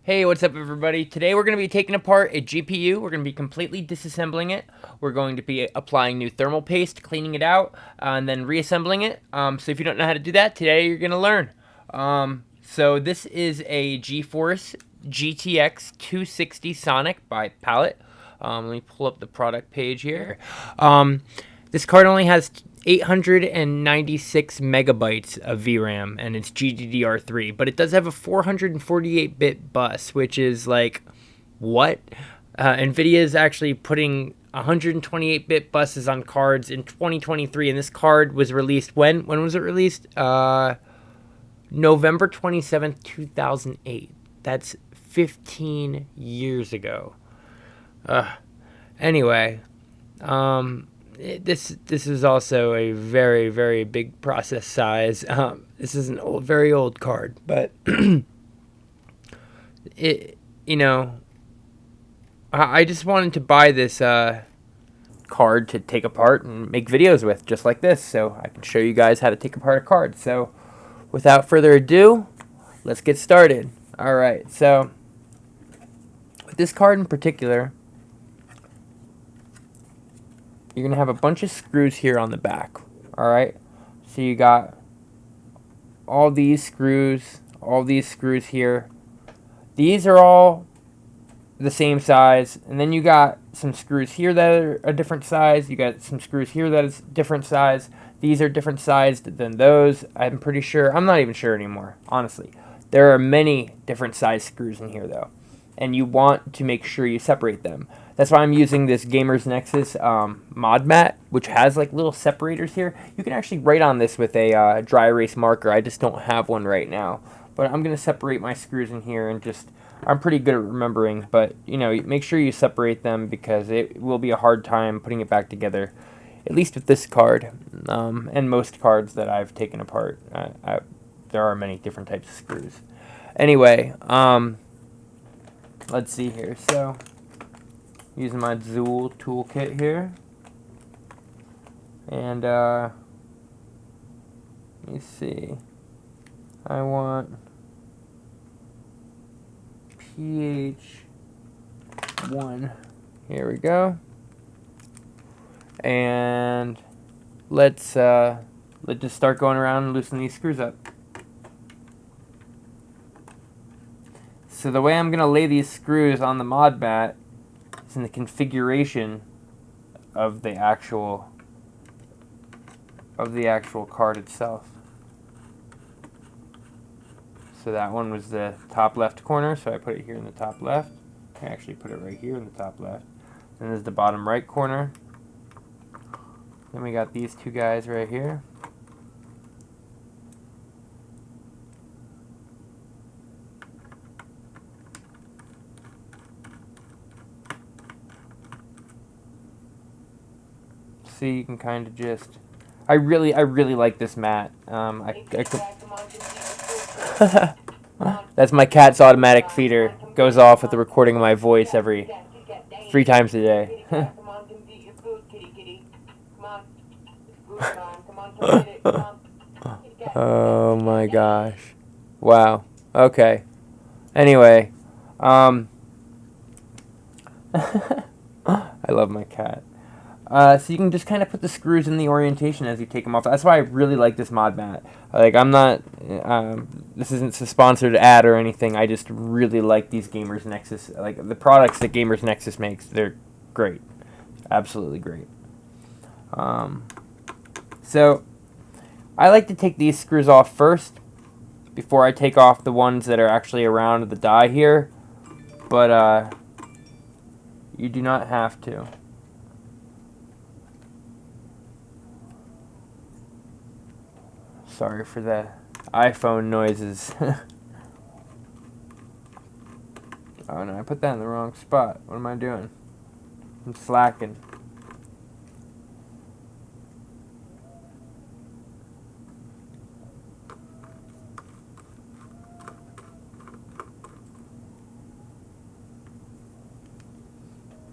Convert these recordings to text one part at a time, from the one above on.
Hey, what's up everybody? Today we're going to be taking apart a GPU. We're going to be completely disassembling it. We're going to be applying new thermal paste, cleaning it out, and then reassembling it. So if you don't know how to do that, today you're going to learn. So this is a GeForce GTX 260 Sonic by Palit. Let me pull up the product page here. This card only has 896 megabytes of VRAM, and it's GDDR3, but it does have a 448-bit bus, which is like, what? NVIDIA is actually putting 128-bit buses on cards in 2023, and this card was released when? When was it released? November 27th, 2008. That's 15 years ago. Anyway, this is also a very big process size. This is an very old card, but it I just wanted to buy this card to take apart and make videos with, just like this, so I can show you guys how to take apart a card. So without further ado, let's get started. All right, so with this card in particular, you're going to have a bunch of screws here on the back. All right, so you got all these screws here. These are all the same size, and then you got some screws here that are a different size. You got some screws here that is different size. These are different sized than those. I'm pretty sure. I'm not even sure anymore, honestly. There are many different size screws in here, though, and you want to make sure you separate them. That's why I'm using this Gamers Nexus mod mat, which has like little separators here. You can actually write on this with a dry erase marker. I just don't have one right now, but I'm going to separate my screws in here, and just, I'm pretty good at remembering, but make sure you separate them because it will be a hard time putting it back together, at least with this card, and most cards that I've taken apart. There are many different types of screws. Anyway, let's see here. So, using my Zool toolkit here, and let me see. I want PH1. Here we go. And let's just start going around and loosen these screws up. So the way I'm gonna lay these screws on the mod mat is in the configuration of the actual card itself. So that one was the top left corner, so I put it here in the top left. I actually put it right here in the top left. Then there's the bottom right corner. Then we got these two guys right here. See, you can kind of just, I really like this mat. That's my cat's automatic feeder. Goes off with the recording of my voice every 3 times a day. Oh my gosh. Wow. Okay. Anyway, I love my cat. So you can just kind of put the screws in the orientation as you take them off. That's why I really like this mod mat. Like, I'm not, this isn't a sponsored ad or anything. I just really like these Gamers Nexus, like the products that Gamers Nexus makes. They're great. Absolutely great. So I like to take these screws off first before I take off the ones that are actually around the die here. But you do not have to. Sorry for the iPhone noises. Oh no, I put that in the wrong spot. What am I doing? I'm slacking.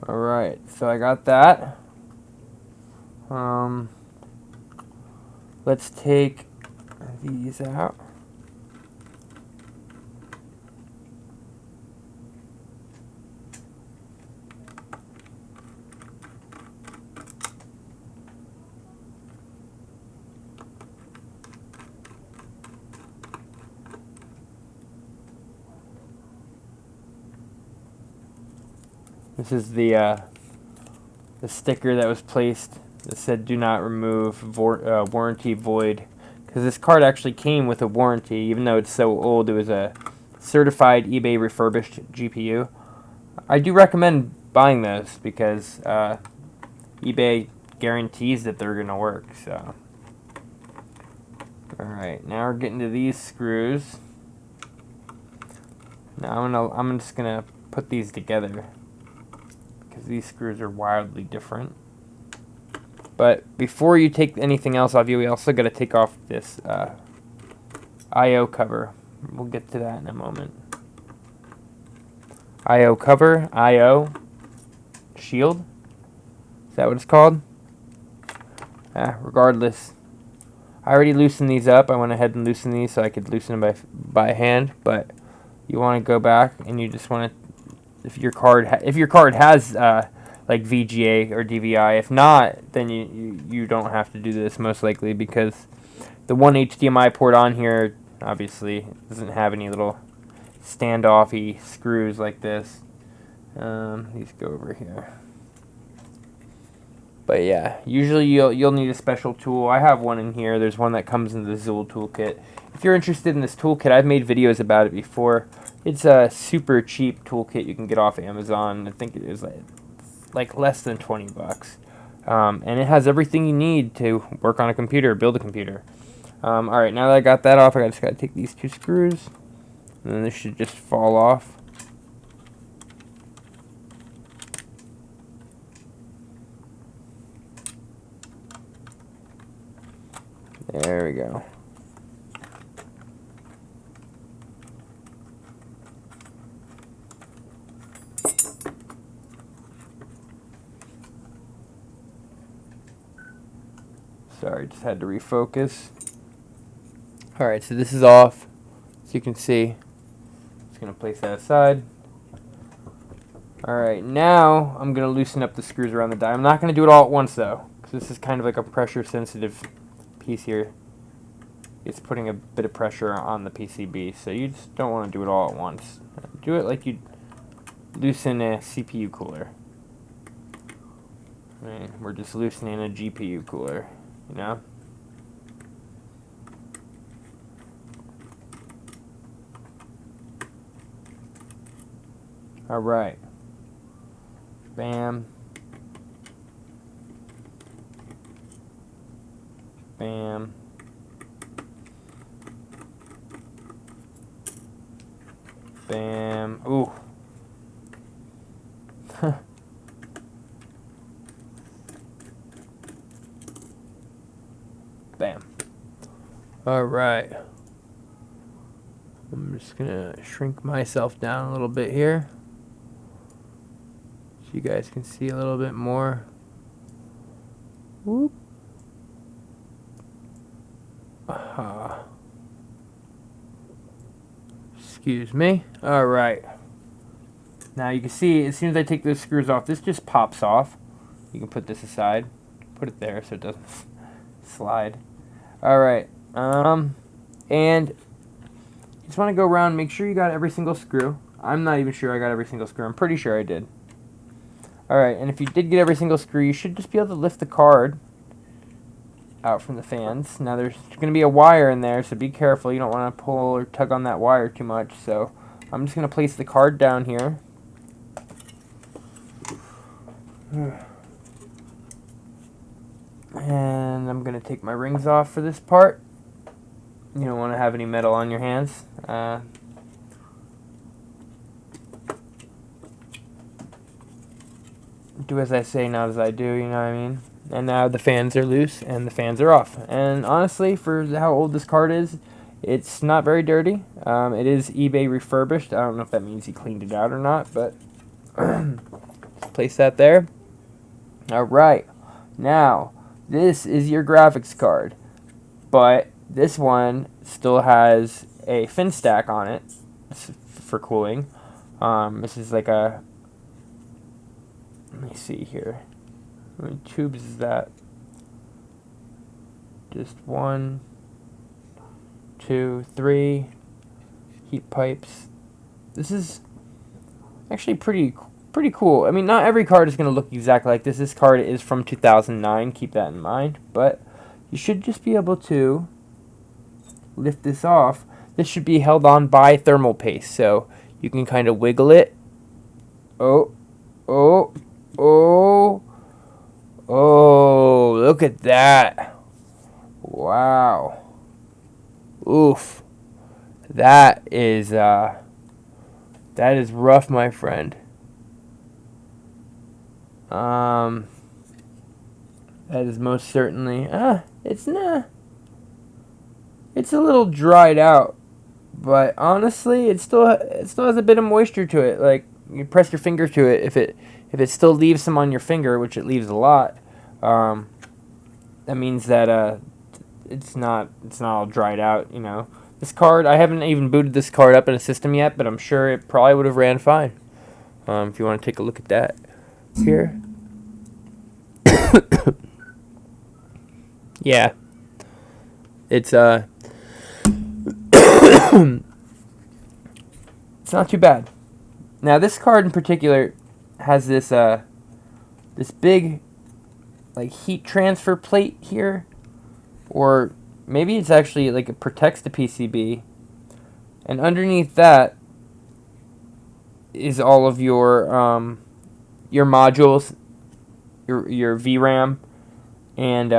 Alright, so I got that. Let's take these out. This is the sticker that was placed that said "Do not remove warranty void," because this card actually came with a warranty, even though it's so old. It was a certified eBay refurbished GPU. I do recommend buying those because eBay guarantees that they're gonna work. So, all right, now we're getting to these screws. Now I'm just gonna put these together because these screws are wildly different. But before you take anything else off, we also got to take off this I/O cover. We'll get to that in a moment. I/O cover, I/O shield. Is that what it's called? Regardless, I already loosened these up. I went ahead and loosened these so I could loosen them by hand. But you want to go back and you just want to, if your card has like VGA or DVI. If not, then you don't have to do this most likely, because the one HDMI port on here obviously doesn't have any little standoffy screws like this. These go over here. But yeah, usually you'll need a special tool. I have one in here. There's one that comes in the Zool toolkit. If you're interested in this toolkit, I've made videos about it before. It's a super cheap toolkit you can get off Amazon. I think it is like less than 20 bucks. And it has everything you need to work on a computer, build a computer. Alright, now that I got that off, I just got to take these two screws. And then this should just fall off. There we go. Sorry, just had to refocus. Alright, so this is off. As you can see, just going to place that aside. Alright, now I'm going to loosen up the screws around the die. I'm not going to do it all at once though, because this is kind of like a pressure sensitive piece here. It's putting a bit of pressure on the PCB, so you just don't want to do it all at once. Do it like you'd loosen a CPU cooler. Right, we're just loosening a GPU cooler, you know? Alright. Bam. Bam. Bam. Ooh. Bam. Alright. I'm just gonna shrink myself down a little bit here, so you guys can see a little bit more. Whoop. Excuse me. Alright. Now you can see, as soon as I take those screws off, this just pops off. You can put this aside. Put it there so it doesn't slide. Alright. And you just want to go around and make sure you got every single screw. I'm not even sure I got every single screw. I'm pretty sure I did. Alright, and if you did get every single screw, you should just be able to lift the card out from the fans. Now there's going to be a wire in there, so be careful. You don't want to pull or tug on that wire too much. So I'm just going to place the card down here. And I'm going to take my rings off for this part. You don't want to have any metal on your hands. Do as I say, not as I do, you know what I mean? And now the fans are loose and the fans are off. And honestly, for how old this card is, it's not very dirty. It is eBay refurbished. I don't know if that means he cleaned it out or not, but just place that there. Alright, now this is your graphics card, but this one still has a fin stack on it for cooling. This is like a, let me see here. How many tubes is that? Just 1, 2, 3 heat pipes. This is actually pretty pretty cool. I mean, not every card is going to look exactly like this. This card is from 2009. Keep that in mind. But you should just be able to lift this off. This should be held on by thermal paste. So you can kind of wiggle it. Oh, oh, oh, oh, look at that. Wow. Oof. That is rough, my friend. That is most certainly it's it's a little dried out, but honestly it still has a bit of moisture to it. Like, you press your finger to it, if it still leaves some on your finger, which it leaves a lot, that means that it's not all dried out, you know. This card, I haven't even booted this card up in a system yet, but I'm sure it probably would have ran fine. If you want to take a look at that here. Yeah. It's it's not too bad. Now this card in particular has this this big like heat transfer plate here, or maybe it's actually like it protects the PCB, and underneath that is all of your modules, your VRAM, and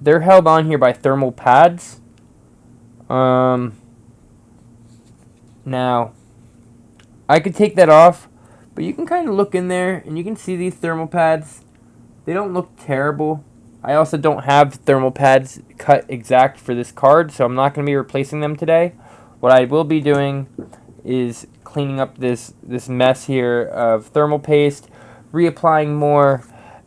they're held on here by thermal pads. Now I could take that off, but you can kind of look in there and you can see these thermal pads. They don't look terrible. I also don't have thermal pads cut exact for this card, so I'm not going to be replacing them today. What I will be doing is cleaning up this mess here of thermal paste, reapplying more,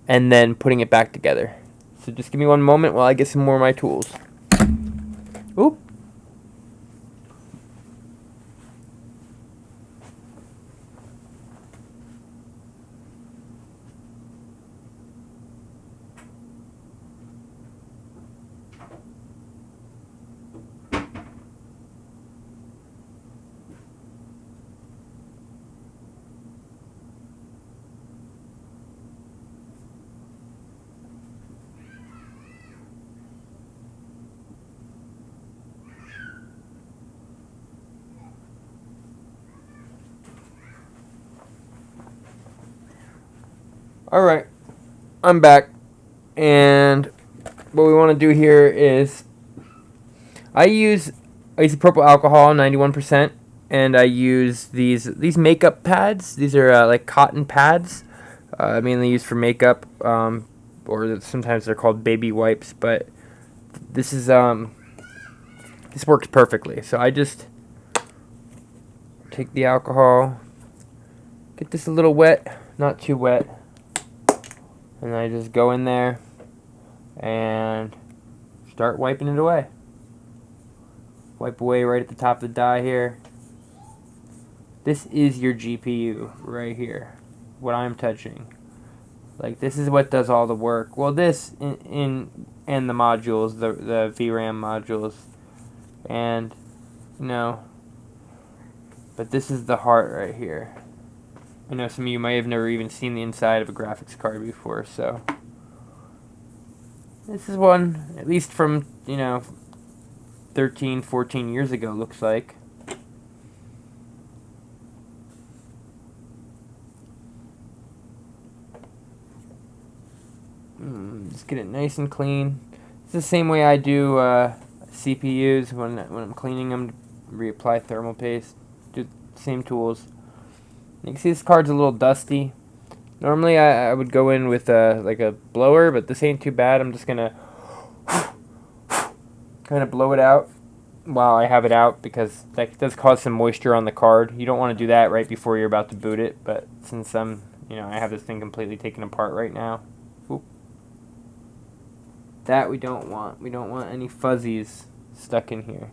and then putting it back together. So just give me one moment while I get some more of my tools. Oop. Alright, I'm back, and what we want to do here is I use isopropyl alcohol 91%, and I use these makeup pads. These are like cotton pads, mainly used for makeup, or sometimes they're called baby wipes, but this is this works perfectly. So I just take the alcohol, get this a little wet, not too wet, and I just go in there and start wiping it away. Wipe away right at the top of the die here. This is your GPU right here, what I'm touching. Like, this is what does all the work. Well, this and the modules, the VRAM modules, and you know, but this is the heart right here. I know some of you might have never even seen the inside of a graphics card before, so this is one, at least from, you know, 13, 14 years ago, looks like. Just get it nice and clean. It's the same way I do CPUs when I'm cleaning them, to reapply thermal paste. Do the same tools. You can see this card's a little dusty. Normally I would go in with like a blower, but this ain't too bad. I'm just gonna kind of blow it out while I have it out, because that does cause some moisture on the card. You don't want to do that right before you're about to boot it, but since I have this thing completely taken apart right now. Oop. That we don't want. We don't want any fuzzies stuck in here.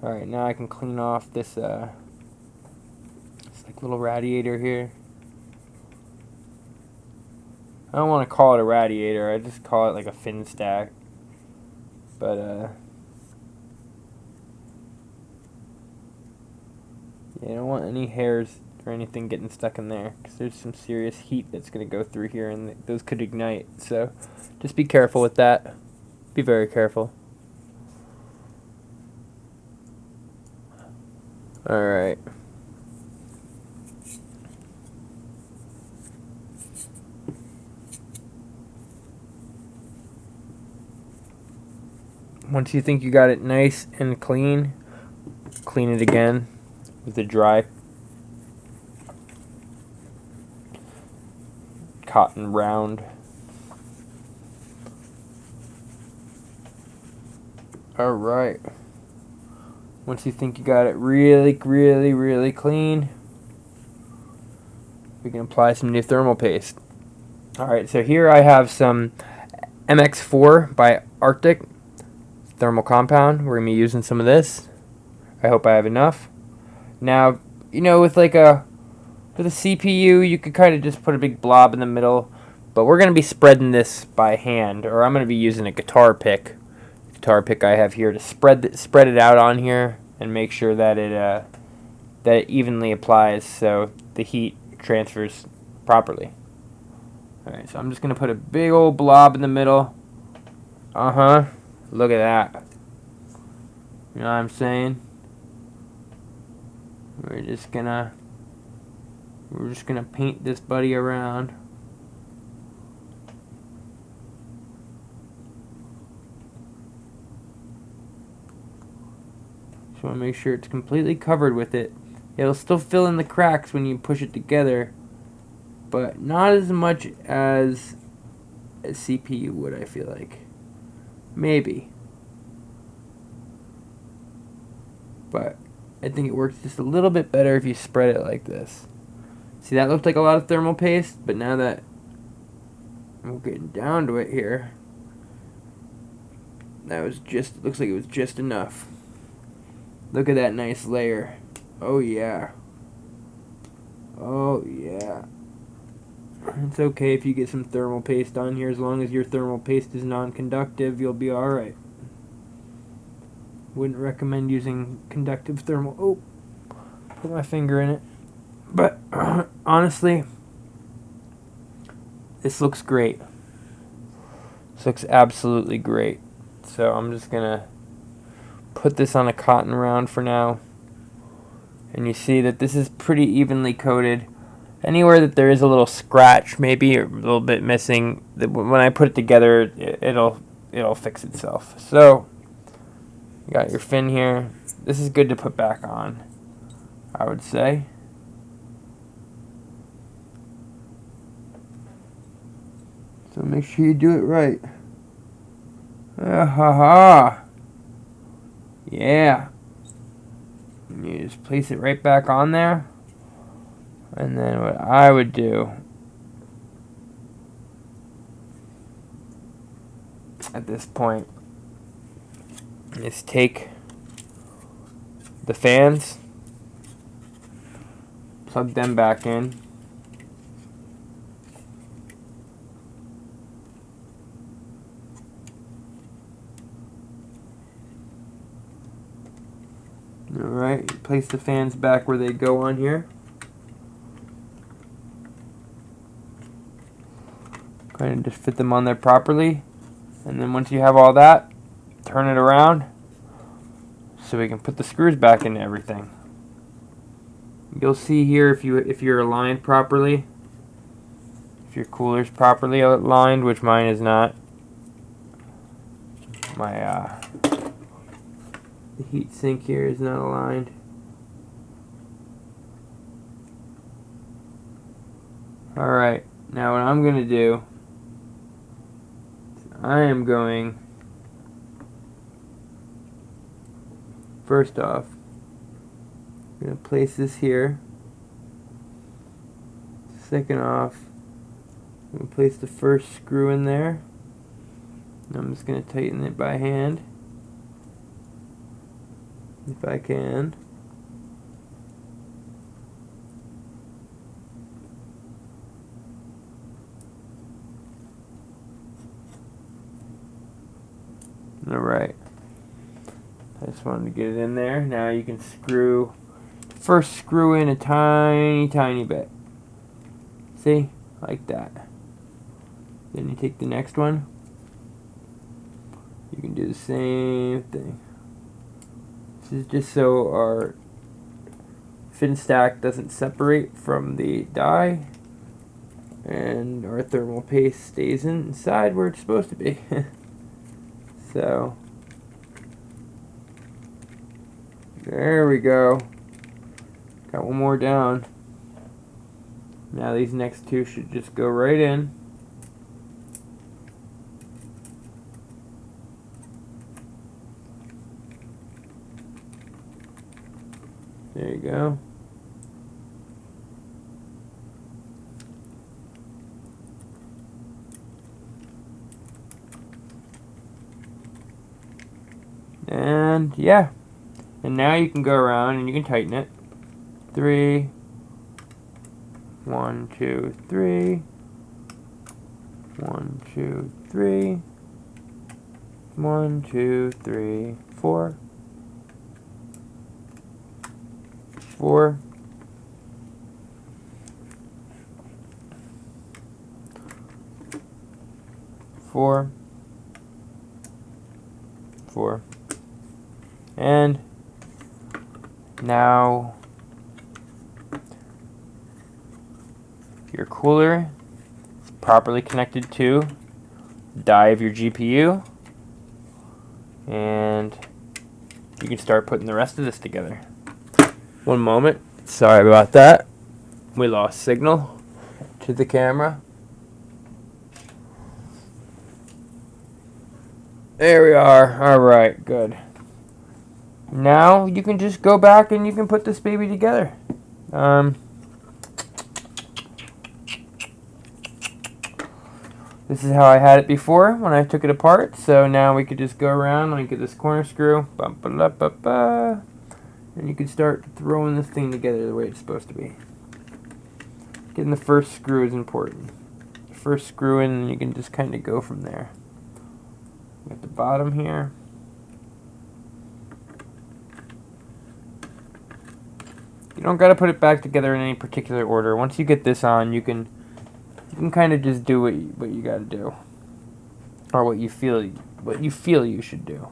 Alright, now I can clean off this like little radiator here. I don't want to call it a radiator, I just call it like a fin stack. But yeah, I don't want any hairs or anything getting stuck in there, because there's some serious heat that's going to go through here, and those could ignite. So just be careful with that. Be very careful. Alright. Once you think you got it nice and clean, clean it again with a dry cotton round. Alright. Once you think you got it really clean, we can apply some new thermal paste. Alright, so here I have some MX4 by Arctic thermal compound. We're going to be using some of this. I hope I have enough. Now, you know, with a CPU, you could kind of just put a big blob in the middle, but we're going to be spreading this by hand, or I'm going to be using a guitar pick. I have here to spread it out on here and make sure that it evenly applies so the heat transfers properly. Alright, so I'm just going to put a big old blob in the middle. Look at that. You know what I'm saying? We're just gonna paint this buddy around. Just want to make sure it's completely covered with it. It'll still fill in the cracks when you push it together, but not as much as a CPU would, I feel like. Maybe. But I think it works just a little bit better if you spread it like this. See, that looked like a lot of thermal paste, but now that I'm getting down to it here, looks like it was just enough. Look at that nice layer. Oh yeah. Oh yeah. It's okay if you get some thermal paste on here, as long as your thermal paste is non-conductive, you'll be alright. Wouldn't recommend using conductive thermal. Oh, put my finger in it. But honestly, this looks great. This looks absolutely great. So I'm just gonna put this on a cotton round for now. And you see that this is pretty evenly coated. Anywhere that there is a little scratch, maybe, or a little bit missing, when I put it together, it'll fix itself. So you got your fin here. This is good to put back on, I would say. So make sure you do it right. Yeah. And you just place it right back on there. And then what I would do at this point is take the fans, plug them back in. Alright, place the fans back where they go on here. Kind of just fit them on there properly. And then once you have all that, turn it around so we can put the screws back into everything. You'll see here if you're aligned properly, if your cooler's properly aligned, which mine is not. The heat sink here is not aligned. Alright, now what I'm going to do, I am going, first off, I'm going to place this here. Second off, I'm going to place the first screw in there. And I'm just going to tighten it by hand, if I can. Alright, I just wanted to get it in there. Now you can screw first screw in a tiny bit. See? Like that. Then you take the next one. You can do the same thing. This is just so our fin stack doesn't separate from the die and our thermal paste stays inside where it's supposed to be. So there we go. Got one more down. Now these next two should just go right in. There you go. And yeah. And now you can go around and you can tighten it. 3, 1, 2, 3, 1, 2, 3, 1, 2, 3, 4, 4, 4, 4, and now your cooler is properly connected to the die of your GPU, and you can start putting the rest of this together. One moment, sorry about that. We lost signal to the camera. There we are. Alright, good. Now you can just go back and you can put this baby together. This is how I had it before when I took it apart. So now we could just go around. Let me get this corner screw. And you can start throwing this thing together the way it's supposed to be. Getting the first screw is important. First screw in, and you can just kind of go from there. At the bottom here. You don't got to put it back together in any particular order. Once you get this on, you can kind of just do what you got to do, or what you feel you should do.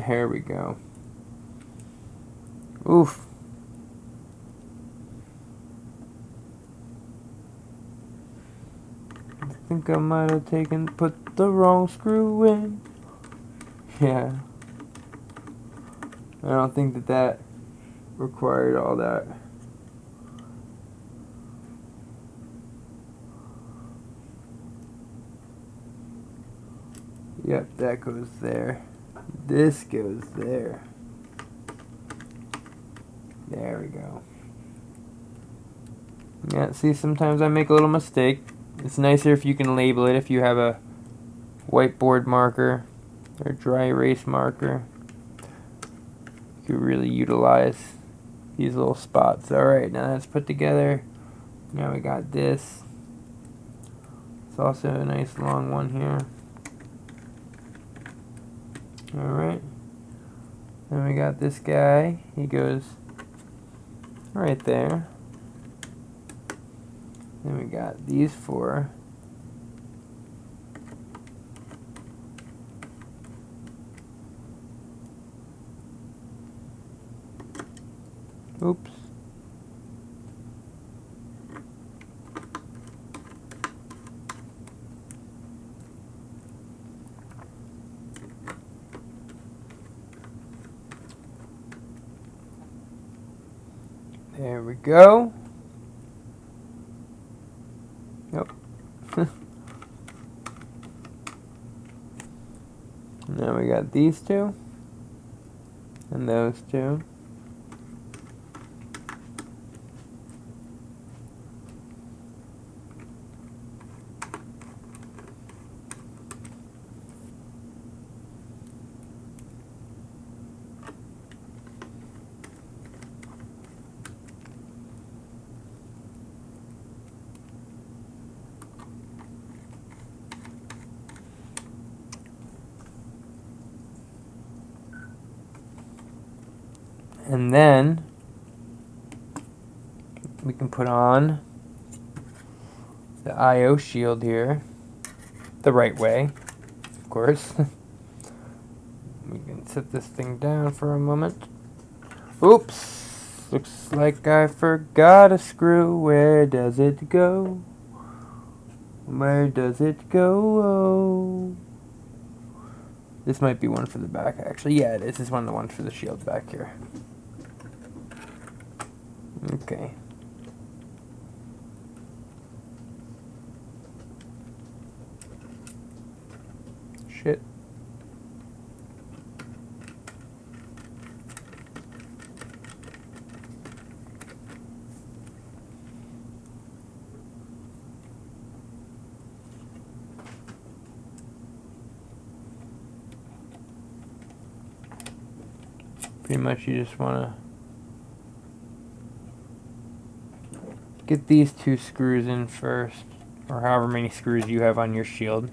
Here we go. Oof. I think I might have put the wrong screw in. Yeah. I don't think that required all that. Yep, that goes there. This goes there. There we go. Yeah, see, sometimes I make a little mistake. It's nicer if you can label it if you have a whiteboard marker or dry erase marker. You can really utilize these little spots. Alright, now that's put together. Now we got this. It's also a nice long one here. Alright. Then we got this guy. He goes right there. Then we got these four. Oops. There we go. Yep. Now we got these two. And those two. And then we can put on the I/O shield here the right way, of course. We can set this thing down for a moment. Oops! Looks like I forgot a screw. Where does it go? Where does it go? Oh. This might be one for the back, actually. Yeah, it is. This is one of the ones for the shield back here. Okay. Shit. Pretty much you just want to get these two screws in first, or however many screws you have on your shield.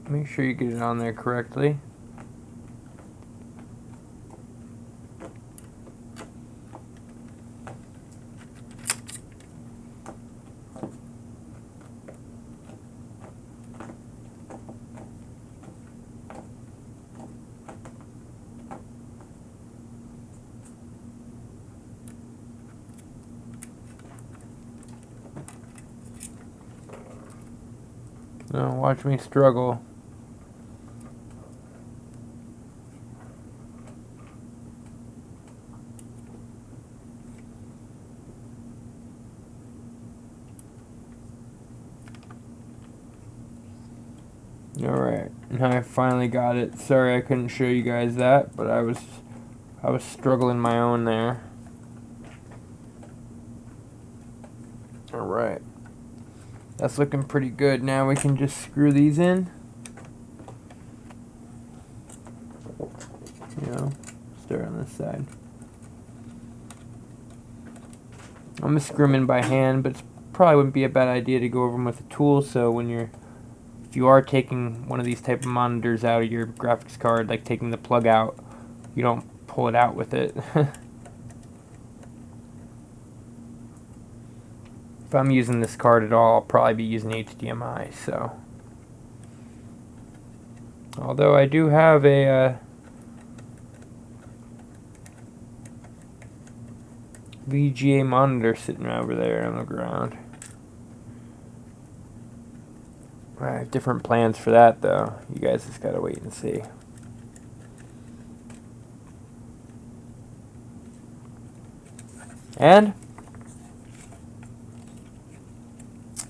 Make sure you get it on there correctly. Now watch me struggle. Alright, now I finally got it. Sorry I couldn't show you guys that, but I was struggling my own there. Alright. That's looking pretty good. Now we can just screw these in. You know, start on this side. I'm gonna screw them in by hand, but it probably wouldn't be a bad idea to go over them with a tool, so when if you are taking one of these type of monitors out of your graphics card, like taking the plug out, you don't pull it out with it. If I'm using this card at all, I'll probably be using HDMI, so. Although I do have a VGA monitor sitting over there on the ground. I have different plans for that, though. You guys just gotta wait and see. And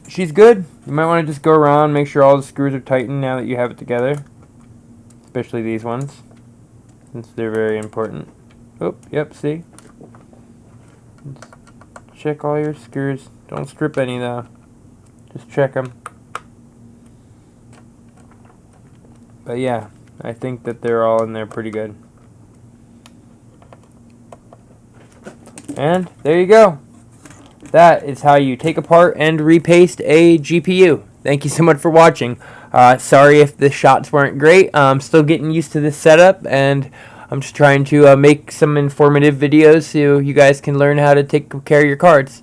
she's good. You might want to just go around, make sure all the screws are tightened now that you have it together. Especially these ones, since they're very important. Oh, yep, see? Just check all your screws. Don't strip any, though. Just check them. But yeah, I think that they're all in there pretty good. And there you go. That is how you take apart and repaste a GPU. Thank you so much for watching. Sorry if the shots weren't great. I'm still getting used to this setup, and I'm just trying to make some informative videos so you guys can learn how to take care of your cards.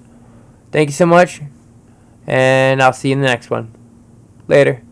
Thank you so much, and I'll see you in the next one. Later.